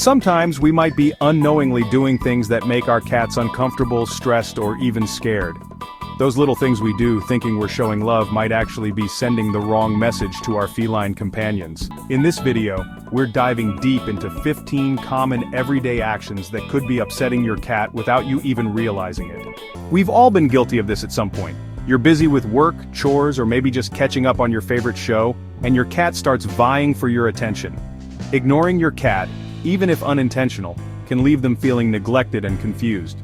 Sometimes we might be unknowingly doing things that make our cats uncomfortable, stressed, or even scared. Those little things we do thinking we're showing love might actually be sending the wrong message to our feline companions. In this video, we're diving deep into 15 common everyday actions that could be upsetting your cat without you even realizing it. We've all been guilty of this at some point. You're busy with work, chores, or maybe just catching up on your favorite show, and your cat starts vying for your attention. Ignoring your cat, even if unintentional, can leave them feeling neglected and confused.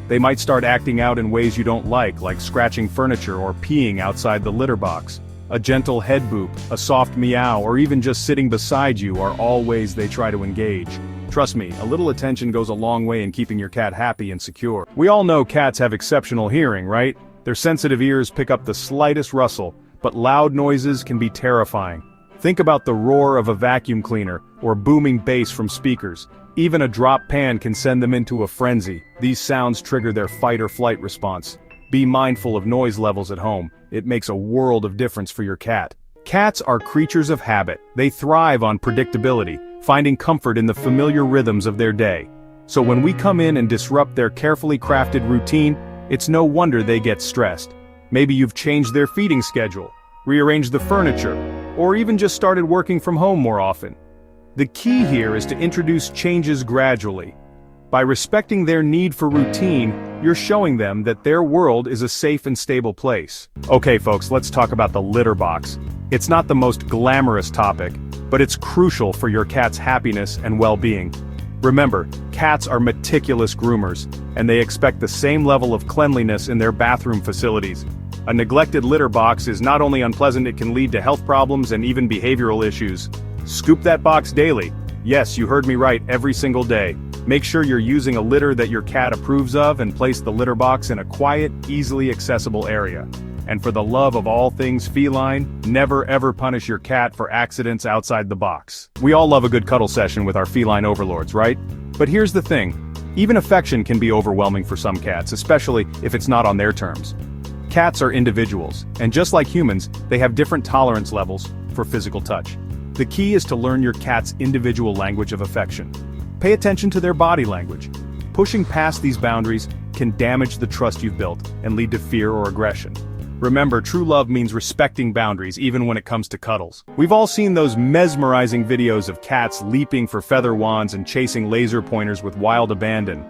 They might start acting out in ways you don't like scratching furniture or peeing outside the litter box. A gentle head boop, a soft meow, or even just sitting beside you are all ways they try to engage. Trust me, a little attention goes a long way in keeping your cat happy and secure. We all know cats have exceptional hearing, right? Their sensitive ears pick up the slightest rustle, but loud noises can be terrifying. Think about the roar of a vacuum cleaner, or booming bass from speakers. Even a drop pan can send them into a frenzy. These sounds trigger their fight or flight response. Be mindful of noise levels at home. It makes a world of difference for your cat. Cats are creatures of habit. They thrive on predictability, finding comfort in the familiar rhythms of their day. So when we come in and disrupt their carefully crafted routine, it's no wonder they get stressed. Maybe you've changed their feeding schedule, rearranged the furniture, or even just started working from home more often. The key here is to introduce changes gradually. By respecting their need for routine, you're showing them that their world is a safe and stable place. Okay folks, let's talk about the litter box. It's not the most glamorous topic, but it's crucial for your cat's happiness and well-being. Remember, cats are meticulous groomers, and they expect the same level of cleanliness in their bathroom facilities. A neglected litter box is not only unpleasant, it can lead to health problems and even behavioral issues. Scoop that box daily. Yes, you heard me right, every single day. Make sure you're using a litter that your cat approves of and place the litter box in a quiet, easily accessible area. And for the love of all things feline, never ever punish your cat for accidents outside the box. We all love a good cuddle session with our feline overlords, right? But here's the thing. Even affection can be overwhelming for some cats, especially if it's not on their terms. Cats are individuals, and just like humans, they have different tolerance levels for physical touch. The key is to learn your cat's individual language of affection. Pay attention to their body language. Pushing past these boundaries can damage the trust you've built and lead to fear or aggression. Remember, true love means respecting boundaries even when it comes to cuddles. We've all seen those mesmerizing videos of cats leaping for feather wands and chasing laser pointers with wild abandon.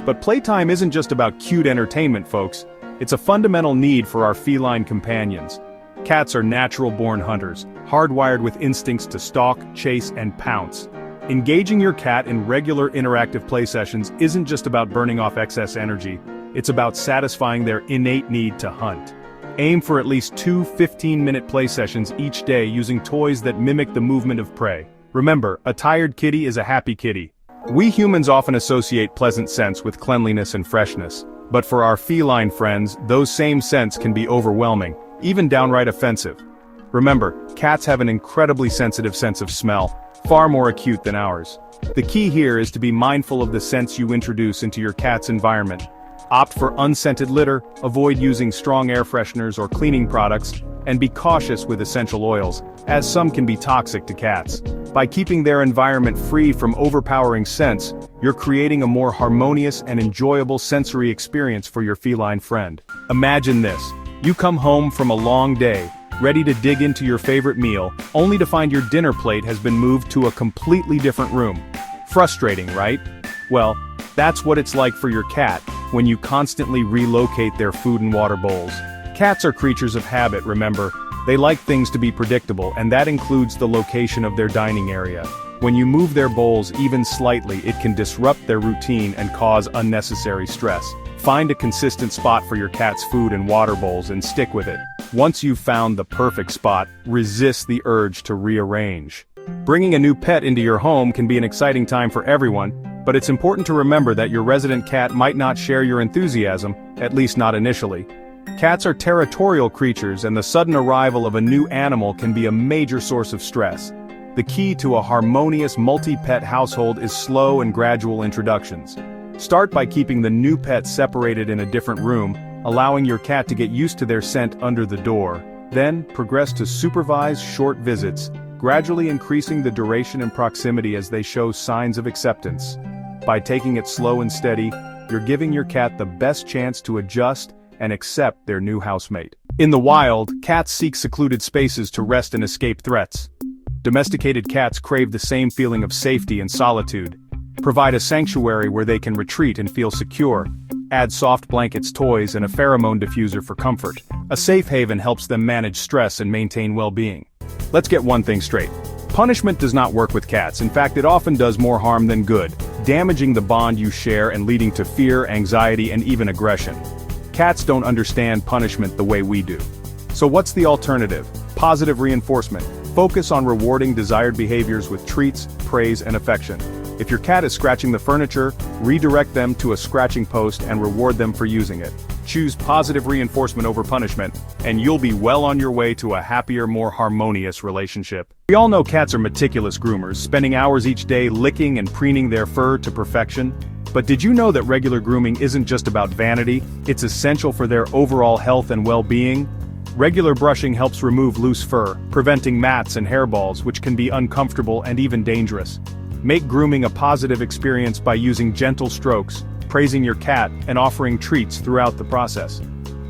But playtime isn't just about cute entertainment, folks. It's a fundamental need for our feline companions. Cats are natural-born hunters, hardwired with instincts to stalk, chase, and pounce. Engaging your cat in regular interactive play sessions isn't just about burning off excess energy, it's about satisfying their innate need to hunt. Aim for at least 2 15-minute play sessions each day using toys that mimic the movement of prey. Remember, a tired kitty is a happy kitty. We humans often associate pleasant scents with cleanliness and freshness, but for our feline friends, those same scents can be overwhelming, even downright offensive. Remember, cats have an incredibly sensitive sense of smell, far more acute than ours. The key here is to be mindful of the scents you introduce into your cat's environment. Opt for unscented litter, avoid using strong air fresheners or cleaning products, and be cautious with essential oils, as some can be toxic to cats. By keeping their environment free from overpowering scents, you're creating a more harmonious and enjoyable sensory experience for your feline friend. Imagine this. You come home from a long day, ready to dig into your favorite meal, only to find your dinner plate has been moved to a completely different room. Frustrating, right? Well, that's what it's like for your cat when you constantly relocate their food and water bowls. Cats are creatures of habit, remember. They like things to be predictable, and that includes the location of their dining area. When you move their bowls even slightly, it can disrupt their routine and cause unnecessary stress. Find a consistent spot for your cat's food and water bowls and stick with it. Once you've found the perfect spot, resist the urge to rearrange. Bringing a new pet into your home can be an exciting time for everyone, but it's important to remember that your resident cat might not share your enthusiasm, at least not initially. Cats are territorial creatures, and the sudden arrival of a new animal can be a major source of stress. The key to a harmonious multi-pet household is slow and gradual introductions. Start by keeping the new pet separated in a different room, allowing your cat to get used to their scent under the door. Then, progress to supervised short visits, gradually increasing the duration and proximity as they show signs of acceptance. By taking it slow and steady, you're giving your cat the best chance to adjust and accept their new housemate. In the wild, cats seek secluded spaces to rest and escape threats. Domesticated cats crave the same feeling of safety and solitude. Provide a sanctuary where they can retreat and feel secure. Add soft blankets, toys, and a pheromone diffuser for comfort. A safe haven helps them manage stress and maintain well-being. Let's get one thing straight. Punishment does not work with cats. In fact, it often does more harm than good, damaging the bond you share and leading to fear, anxiety, and even aggression. Cats don't understand punishment the way we do. So what's the alternative? Positive reinforcement. Focus on rewarding desired behaviors with treats, praise, and affection. If your cat is scratching the furniture, redirect them to a scratching post and reward them for using it. Choose positive reinforcement over punishment, and you'll be well on your way to a happier, more harmonious relationship. We all know cats are meticulous groomers, spending hours each day licking and preening their fur to perfection. But did you know that regular grooming isn't just about vanity? It's essential for their overall health and well-being. Regular brushing helps remove loose fur, preventing mats and hairballs, which can be uncomfortable and even dangerous. Make grooming a positive experience by using gentle strokes, praising your cat, and offering treats throughout the process.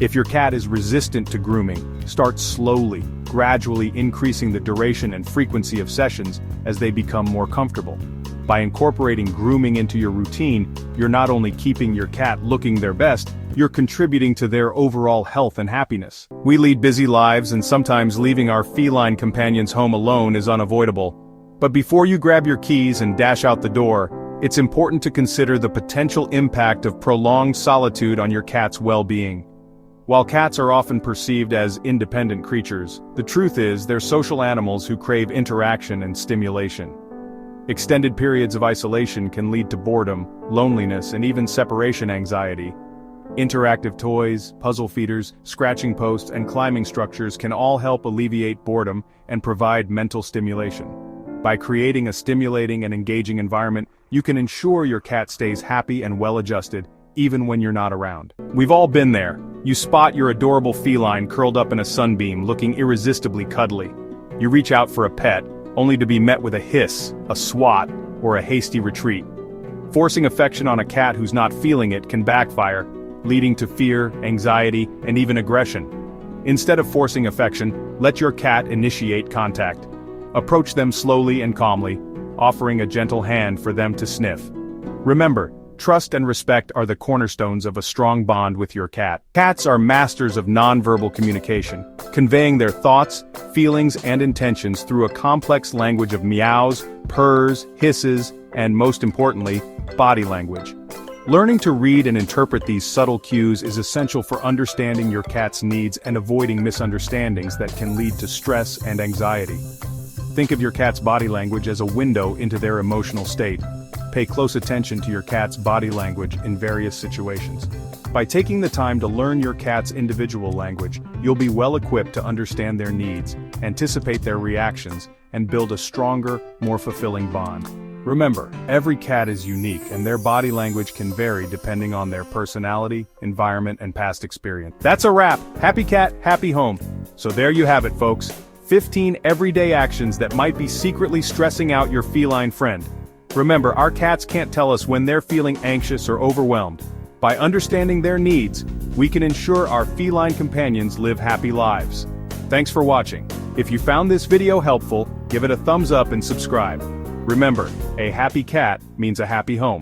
If your cat is resistant to grooming, start slowly, gradually increasing the duration and frequency of sessions as they become more comfortable. By incorporating grooming into your routine, you're not only keeping your cat looking their best, you're contributing to their overall health and happiness. We lead busy lives, and sometimes leaving our feline companions home alone is unavoidable. But before you grab your keys and dash out the door, it's important to consider the potential impact of prolonged solitude on your cat's well-being. While cats are often perceived as independent creatures, the truth is they're social animals who crave interaction and stimulation. Extended periods of isolation can lead to boredom, loneliness, and even separation anxiety. Interactive toys, puzzle feeders, scratching posts, and climbing structures can all help alleviate boredom and provide mental stimulation. By creating a stimulating and engaging environment, you can ensure your cat stays happy and well-adjusted, even when you're not around. We've all been there. You spot your adorable feline curled up in a sunbeam, looking irresistibly cuddly. You reach out for a pet, only to be met with a hiss, a swat, or a hasty retreat. Forcing affection on a cat who's not feeling it can backfire, leading to fear, anxiety, and even aggression. Instead of forcing affection, let your cat initiate contact. Approach them slowly and calmly, offering a gentle hand for them to sniff. Remember, trust and respect are the cornerstones of a strong bond with your cat. Cats are masters of nonverbal communication, conveying their thoughts, feelings, and intentions through a complex language of meows, purrs, hisses, and most importantly, body language. Learning to read and interpret these subtle cues is essential for understanding your cat's needs and avoiding misunderstandings that can lead to stress and anxiety. Think of your cat's body language as a window into their emotional state. Pay close attention to your cat's body language in various situations. By taking the time to learn your cat's individual language, you'll be well equipped to understand their needs, anticipate their reactions, and build a stronger, more fulfilling bond. Remember, every cat is unique, and their body language can vary depending on their personality, environment, and past experience. That's a wrap. Happy cat, happy home. So there you have it, folks. 15 everyday actions that might be secretly stressing out your feline friend. Remember, our cats can't tell us when they're feeling anxious or overwhelmed. By understanding their needs, we can ensure our feline companions live happy lives. Thanks for watching. If you found this video helpful, give it a thumbs up and subscribe. Remember, a happy cat means a happy home.